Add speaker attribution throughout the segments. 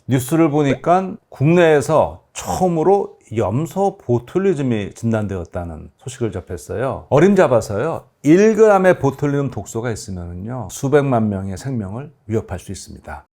Speaker 1: 뉴스를 보니까 국내에서 처음으로 염소 보툴리즘이 진단되었다는 소식을 접했어요. 어림잡아서요, 1g의 보툴리눔 독소가 있으면요, 수백만 명의 생명을 위협할 수 있습니다.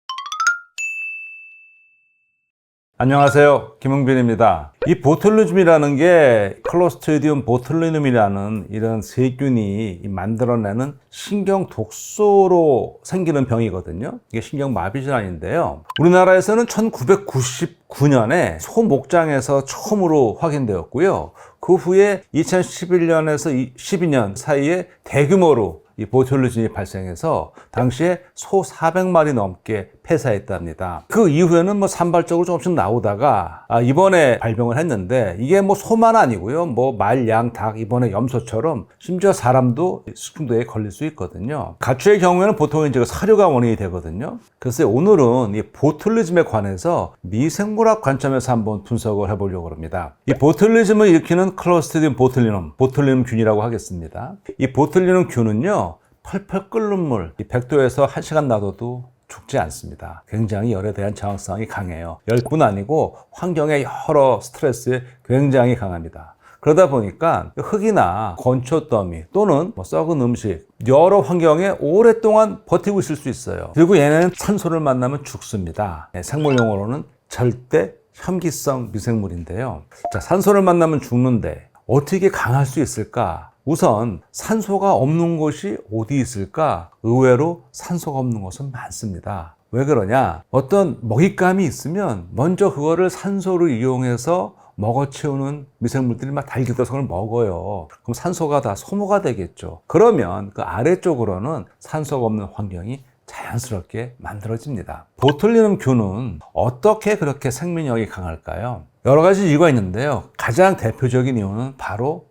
Speaker 1: 안녕하세요, 김흥빈입니다. 이 보툴리즘이라는 게 클로스트리디움 보툴리눔이라는 이런 세균이 만들어내는 신경 독소로 생기는 병이거든요. 이게 신경마비 질환인데요. 우리나라에서는 1999년에 소목장에서 처음으로 확인되었고요. 그 후에 2011년에서 12년 사이에 대규모로 이 보툴리즘이 발생해서 당시에 소 400마리 넘게 폐사했답니다. 그 이후에는 산발적으로 조금씩 나오다가 이번에 발병을 했는데, 이게 소만 아니고요, 말, 양, 닭, 이번에 염소처럼 심지어 사람도 식중독에 걸릴 수 있거든요. 가축의 경우에는 보통 이제 사료가 원인이 되거든요. 그래서 오늘은 이 보툴리즘에 관해서 미생물학 관점에서 한번 분석을 해보려고 합니다. 이 보툴리즘을 일으키는 클로스트리디움 보툴리눔 균이라고 하겠습니다. 이 보툴리눔 균은요, 펄펄 끓는 물 100도에서 1시간 놔둬도 죽지 않습니다. 굉장히 열에 대한 저항성이 강해요. 열뿐 아니고 환경의 여러 스트레스에 굉장히 강합니다. 그러다 보니까 흙이나 건초 더미 또는 썩은 음식, 여러 환경에 오랫동안 버티고 있을 수 있어요. 그리고 얘네는 산소를 만나면 죽습니다. 생물 용어로는 절대 혐기성 미생물인데요. 자, 산소를 만나면 죽는데 어떻게 강할 수 있을까? 우선 산소가 없는 곳이 어디 있을까? 의외로 산소가 없는 곳은 많습니다. 왜 그러냐? 어떤 먹잇감이 있으면 먼저 그거를 산소를 이용해서 먹어치우는 미생물들이 달기도서 그걸 먹어요. 그럼 산소가 다 소모가 되겠죠. 그러면 그 아래쪽으로는 산소가 없는 환경이 자연스럽게 만들어집니다. 보툴리눔 균은 어떻게 그렇게 생명력이 강할까요? 여러 가지 이유가 있는데요. 가장 대표적인 이유는 바로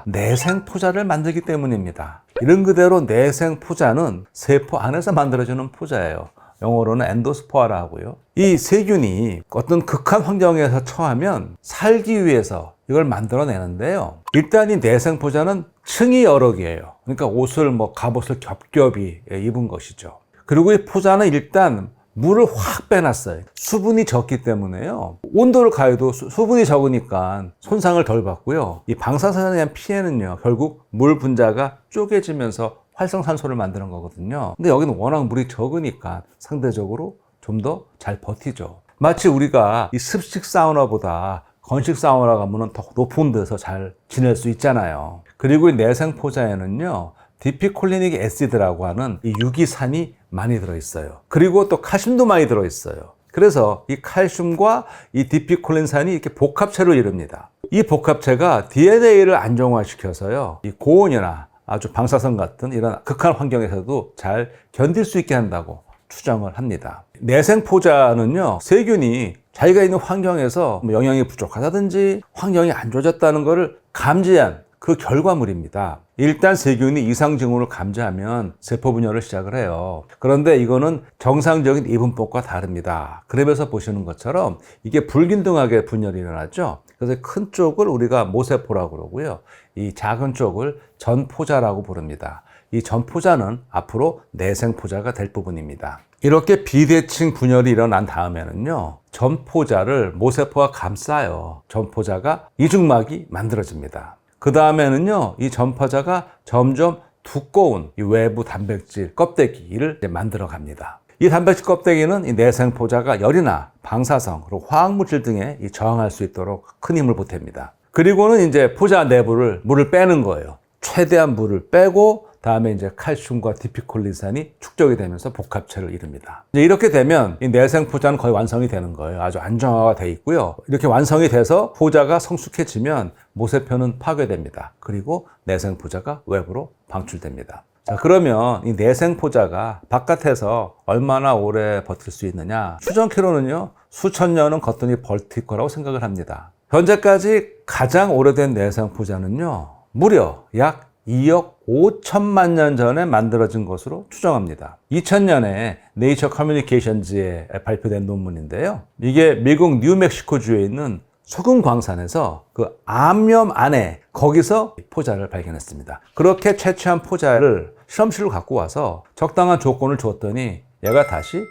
Speaker 1: 내생 포자를 만들기 때문입니다. 이런 그대로 내생 포자는 세포 안에서 만들어지는 포자예요. 영어로는 엔도스포아라 하고요. 이 세균이 어떤 극한 환경에서 처하면 살기 위해서 이걸 만들어내는데요. 일단 이 내생 포자는 층이 여러 개예요. 그러니까 옷을 갑옷을 겹겹이 입은 것이죠. 그리고 이 포자는 일단 물을 확 빼놨어요. 수분이 적기 때문에요. 온도를 가해도 수분이 적으니까 손상을 덜 받고요. 이 방사선에 대한 피해는요, 결국 물 분자가 쪼개지면서 활성산소를 만드는 거거든요. 근데 여기는 워낙 물이 적으니까 상대적으로 좀 더 잘 버티죠. 마치 우리가 이 습식 사우나보다 건식 사우나 가면은 더 높은 데서 잘 지낼 수 있잖아요. 그리고 이 내생 포자에는요, 디피콜리닉 애시드라고 하는 이 유기산이 많이 들어있어요. 그리고 또 칼슘도 많이 들어있어요. 그래서 이 칼슘과 이 디피콜린산이 이렇게 복합체를 이룹니다. 이 복합체가 DNA를 안정화시켜서요, 이 고온이나 아주 방사선 같은 이런 극한 환경에서도 잘 견딜 수 있게 한다고 추정을 합니다. 내생포자는요, 세균이 자기가 있는 환경에서 영양이 부족하다든지 환경이 안 좋아졌다는 것을 감지한 그 결과물입니다. 일단 세균이 이상 징후를 감지하면 세포 분열을 시작을 해요. 그런데 이거는 정상적인 이분법과 다릅니다. 그래서 보시는 것처럼 이게 불균등하게 분열이 일어나죠. 그래서 큰 쪽을 우리가 모세포라고 그러고요, 이 작은 쪽을 전포자라고 부릅니다. 이 전포자는 앞으로 내생포자가 될 부분입니다. 이렇게 비대칭 분열이 일어난 다음에는요, 전포자를 모세포가 감싸요. 전포자가 이중막이 만들어집니다. 그 다음에는요, 이 전포자가 점점 두꺼운 이 외부 단백질 껍데기를 만들어 갑니다. 이 단백질 껍데기는 이 내생포자가 열이나 방사성, 그리고 화학물질 등에 저항할 수 있도록 큰 힘을 보탭니다. 그리고는 이제 포자 내부를 물을 빼는 거예요. 최대한 물을 빼고 다음에 이제 칼슘과 디피콜린산이 축적이 되면서 복합체를 이룹니다. 이제 이렇게 되면 이 내생 포자는 거의 완성이 되는 거예요. 아주 안정화가 돼 있고요. 이렇게 완성이 돼서 포자가 성숙해지면 모세표는 파괴됩니다. 그리고 내생 포자가 외부로 방출됩니다. 자, 그러면 이 내생 포자가 바깥에서 얼마나 오래 버틸 수 있느냐? 추정키로는요, 수천 년은 거뜬히 버틸 거라고 생각을 합니다. 현재까지 가장 오래된 내생 포자는요, 무려 약 2억 5천만 년 전에 만들어진 것으로 추정합니다. 2000년에 네이처 커뮤니케이션즈에 발표된 논문인데요. 이게 미국 뉴멕시코주에 있는 소금 광산에서 그 암염 안에 거기서 포자를 발견했습니다. 그렇게 채취한 포자를 실험실로 갖고 와서 적당한 조건을 줬더니 얘가 다시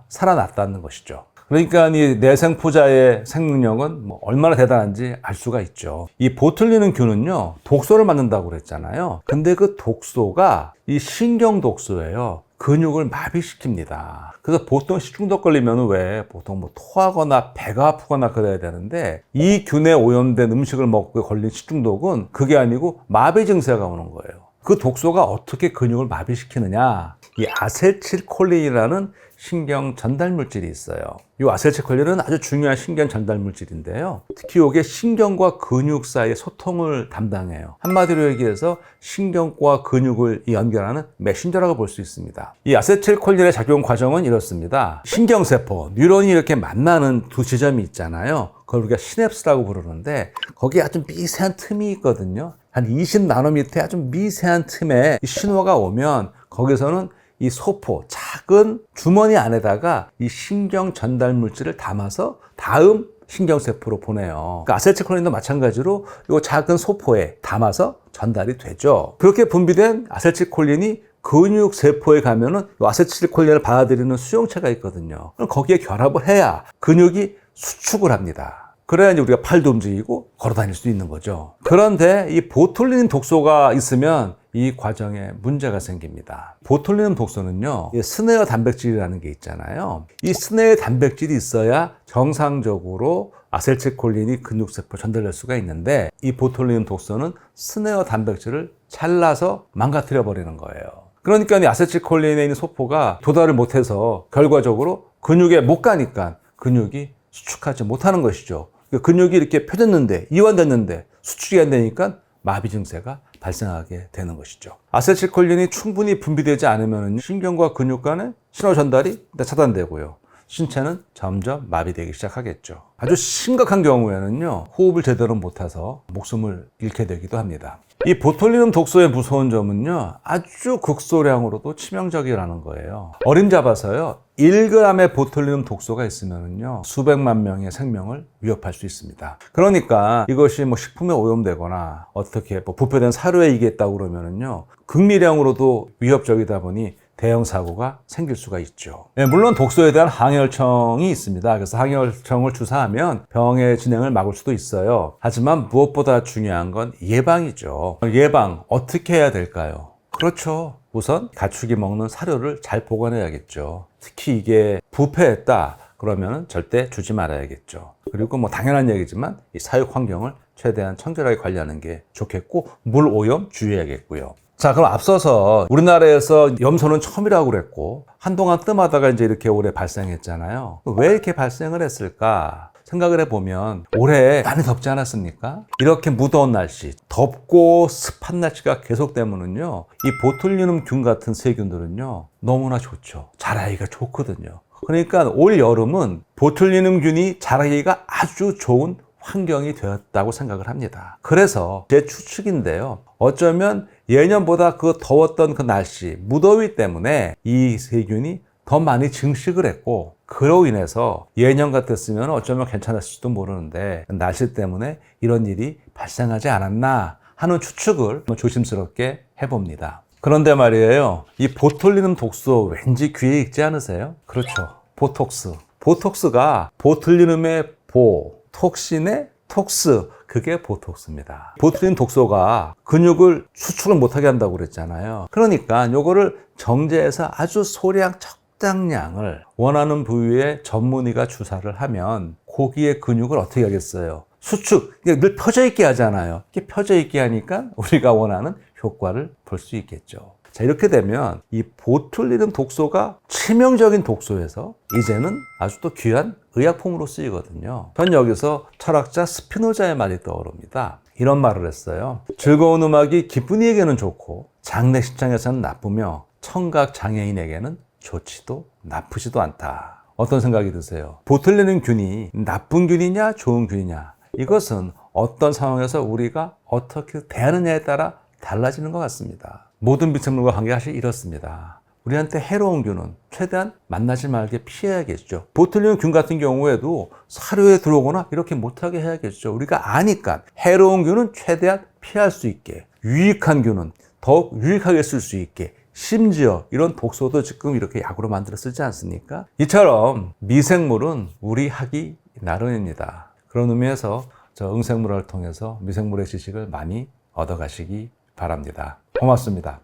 Speaker 1: 살아났다는 것이죠. 그러니까 이 내생포자의 생명력은 뭐 얼마나 대단한지 알 수가 있죠. 이 보툴리눔 균은요, 독소를 만든다고 그랬잖아요. 근데 그 독소가 이 신경 독소예요. 근육을 마비시킵니다. 그래서 보통 식중독 걸리면 왜 보통 뭐 토하거나 배가 아프거나 그래야 되는데, 이 균에 오염된 음식을 먹고 걸린 식중독은 그게 아니고 마비 증세가 오는 거예요. 그 독소가 어떻게 근육을 마비시키느냐, 이 아세틸콜린이라는 신경 전달 물질이 있어요. 이 아세틸콜린은 아주 중요한 신경 전달 물질인데요. 특히 이게 신경과 근육 사이의 소통을 담당해요. 한마디로 얘기해서 신경과 근육을 연결하는 메신저라고 볼 수 있습니다. 이 아세틸콜린의 작용 과정은 이렇습니다. 신경세포, 뉴런이 이렇게 만나는 두 지점이 있잖아요. 그걸 우리가 시냅스라고 부르는데, 거기에 아주 미세한 틈이 있거든요. 한 20나노미터의 아주 미세한 틈에 이 신호가 오면 거기서는 이 소포, 작은 주머니 안에다가 이 신경 전달 물질을 담아서 다음 신경세포로 보내요. 그러니까 아세틸콜린도 마찬가지로 이 작은 소포에 담아서 전달이 되죠. 그렇게 분비된 아세틸콜린이 근육세포에 가면은 이 아세틸콜린을 받아들이는 수용체가 있거든요. 그럼 거기에 결합을 해야 근육이 수축을 합니다. 그래야 이제 우리가 팔도 움직이고 걸어 다닐 수 있는 거죠. 그런데 이 보툴리눔 독소가 있으면 이 과정에 문제가 생깁니다. 보툴리눔 독소는요, 스네어 단백질이라는 게 있잖아요. 이 스네어 단백질이 있어야 정상적으로 아세틸콜린이 근육세포 전달될 수가 있는데, 이 보툴리눔 독소는 스네어 단백질을 잘라서 망가뜨려 버리는 거예요. 그러니까 이 아세틸콜린에 있는 소포가 도달을 못해서 결과적으로 근육에 못 가니까 근육이 수축하지 못하는 것이죠. 근육이 이렇게 펴졌는데, 이완됐는데 수축이 안 되니까 마비 증세가 발생하게 되는 것이죠. 아세틸콜린이 충분히 분비되지 않으면 신경과 근육 간의 신호 전달이 차단되고요. 신체는 점점 마비되기 시작하겠죠. 아주 심각한 경우에는요, 호흡을 제대로 못해서 목숨을 잃게 되기도 합니다. 이 보툴리눔 독소의 무서운 점은요, 아주 극소량으로도 치명적이라는 거예요. 어림잡아서요, 1g의 보툴리눔 독소가 있으면요, 수백만 명의 생명을 위협할 수 있습니다. 그러니까 이것이 뭐 식품에 오염되거나 어떻게 뭐 부패된 사료에 이게 있다고 그러면요, 극미량으로도 위협적이다 보니 대형 사고가 생길 수가 있죠. 네, 물론 독소에 대한 항해열청이 있습니다. 그래서 항해열청을 주사하면 병의 진행을 막을 수도 있어요. 하지만 무엇보다 중요한 건 예방이죠. 예방 어떻게 해야 될까요? 그렇죠. 우선 가축이 먹는 사료를 잘 보관해야겠죠. 특히 이게 부패했다 그러면 절대 주지 말아야겠죠. 그리고 뭐 당연한 얘기지만 이 사육 환경을 최대한 청결하게 관리하는 게 좋겠고, 물 오염 주의해야겠고요. 자, 그럼 앞서서 우리나라에서 염소는 처음이라고 그랬고, 한동안 뜸하다가 이제 이렇게 올해 발생했잖아요. 왜 이렇게 발생을 했을까 생각을 해보면, 올해 많이 덥지 않았습니까? 이렇게 무더운 날씨, 덥고 습한 날씨가 계속되면은요, 이 보툴리눔 균 같은 세균들은요, 너무나 좋죠. 자라기가 좋거든요. 그러니까 올 여름은 보툴리눔 균이 자라기가 아주 좋은 환경이 되었다고 생각을 합니다. 그래서 제 추측인데요, 어쩌면 예년보다 그 더웠던 그 날씨, 무더위 때문에 이 세균이 더 많이 증식을 했고, 그로 인해서 예년 같았으면 어쩌면 괜찮았을지도 모르는데 날씨 때문에 이런 일이 발생하지 않았나 하는 추측을 조심스럽게 해봅니다. 그런데 말이에요, 이 보툴리눔 독소 왠지 귀에 익지 않으세요? 그렇죠. 보톡스. 보톡스가 보툴리눔의 보, 톡신의 톡스, 그게 보톡스입니다. 보툴리눔 독소가 근육을 수축을 못하게 한다고 그랬잖아요. 그러니까 요거를 정제해서 아주 소량 적당량을 원하는 부위에 전문의가 주사를 하면 고기의 근육을 어떻게 하겠어요? 수축, 늘 펴져 있게 하잖아요. 이렇게 펴져 있게 하니까 우리가 원하는 효과를 볼 수 있겠죠. 자, 이렇게 되면 이 보툴리눔 독소가 치명적인 독소에서 이제는 아주 또 귀한 의약품으로 쓰이거든요. 전 여기서 철학자 스피노자의 말이 떠오릅니다. 이런 말을 했어요. 즐거운 음악이 기쁜 이에게는 좋고 장례식장에서는 나쁘며 청각 장애인에게는 좋지도 나쁘지도 않다. 어떤 생각이 드세요? 보툴리눔 균이 나쁜 균이냐 좋은 균이냐, 이것은 어떤 상황에서 우리가 어떻게 대하느냐에 따라 달라지는 것 같습니다. 모든 미생물과 관계 사실 이렇습니다. 우리한테 해로운 균은 최대한 만나지 말게 피해야겠죠. 보툴리눔 균 같은 경우에도 사료에 들어오거나 이렇게 못하게 해야겠죠. 우리가 아니까 해로운 균은 최대한 피할 수 있게, 유익한 균은 더욱 유익하게 쓸 수 있게 심지어 이런 독소도 지금 이렇게 약으로 만들어 쓰지 않습니까? 이처럼 미생물은 우리 하기 나름입니다. 그런 의미에서 저 응생물을 통해서 미생물의 지식을 많이 얻어가시기 바랍니다. 고맙습니다.